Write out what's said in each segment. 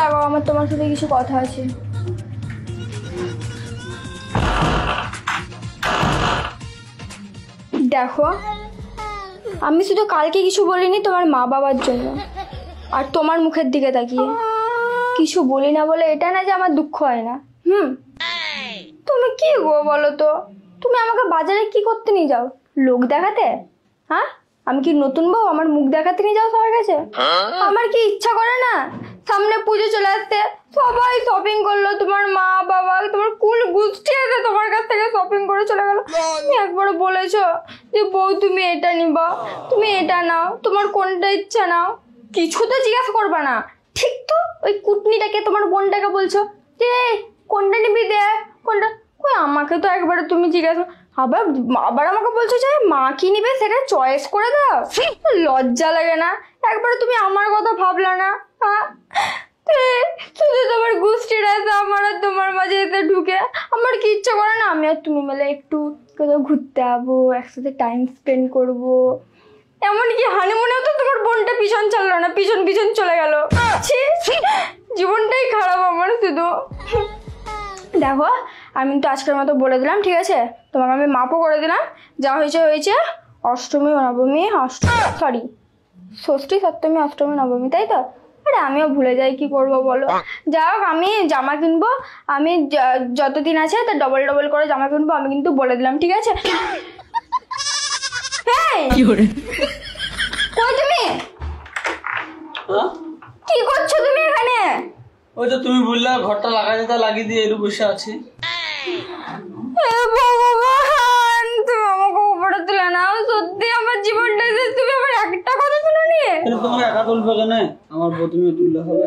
লাগাও, আমার তোমার সাথে কিছু কথা আছে। দেখো, আমি শুধু কালকে কিছু বলিনি তোমার মা বাবার জন্য, আর তোমার মুখের দিকে তাকিয়ে কিছু বলি না বলে এটা না যে আমার দুঃখ হয় না। তুমি কি গো বলো তো, তুমি আমাকে বাজারে কি করতে নিয়ে যাও? লোক দেখাতে? হ্যাঁ, আমি কি নতুন বউ আমার মুখ দেখাতে নিয়ে যাও সবার কাছে? আমার কি ইচ্ছা করে না সামনে পুজো চলে আসতে? সবাই শপিং করলো, তোমার মা বাবা তোমার কুল গুষ্টি আছে তোমার কাছ থেকে শপিং করে চলে গেল। তুমি একবার বলেছো যে বউ তুমি এটা নিবা, তুমি এটা নাও, তোমার কোনটা ইচ্ছা নাও, কিছু তো জিজ্ঞাসা করবা না। ঠিক তো, ওই কুটনিটাকে তোমার বোনটাকে বলছো যে কোনটা নিবি দে, কোনটা। ওই আমাকে তো একবারে তুমি জিজ্ঞাসা, আবার আবার আমাকে বলছো যে মা কি নিবে সেটা চয়েস করে দাও। লজ্জা লাগে না? একবারে তুমি আমার কথা ভাবলা না? শুধু তোমার গোষ্ঠীর আছে আমার আর তোমার মাঝে এসে ঢুকে। আমার কি ইচ্ছা করে না আমি আর তুমি মিলে একটু কোথাও ঘুরতে যাবো, একসাথে টাইম স্পেন্ড করবো? এমনকি হানিমুনেও তো তোমার বোনটা পিছন চাললো না, পিছন পিছন চলে গেল। জীবনটাই খারাপ আমার শুধু। দেখো, আমি তো আজকের মতো বলে দিলাম, ঠিক আছে? তোমাকে আমি মাপও করে দিলাম, যা হয়েছে হয়েছে। অষ্টমী নবমী সরি ষষ্ঠী সপ্তমী অষ্টমী নবমী, তাই তো? আরে আমিও ভুলে যাই, কি করবো বলো। যাই হোক, আমি জামা কিনবো, আমি যতদিন আছে তার ডবল ডবল করে জামা কিনবো, আমি কিন্তু বলে দিলাম, ঠিক আছে? কই তুমি? কি করছো তুমি এখানে? ওই তো তুমি বললা ঘরটা লাগাতে, তা লাগিয়ে দিয়ে এরু বসে আছি। ভগবান, তুমি আমাকে উপরে তুলে নাও। সত্যি আমার জীবনটা তুমি আমার একটা কথা শুনো নিয়ে। তুমি একা তুলবে কেন? আমার বউ তুমি তুললে হবে।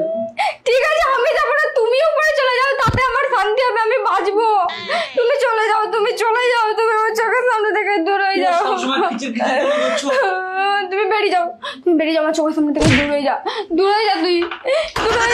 ঠিক আছে, আমি যাবো না, তুমি উপরে চলে যাও, তাতে আমার শান্তি হবে, আমি বাঁচবো। তুমি চলে যাও, তুমি চলে যাও, তুমি আমার চোখের সামনে থেকে দূর হয়ে যাও। তুমি বেরিয়ে যাও, তুমি বেরিয়ে যাও, আমার চোখের সামনে থেকে দূর হয়ে যাও, দূর হয়ে যা, তুই দূর হয়ে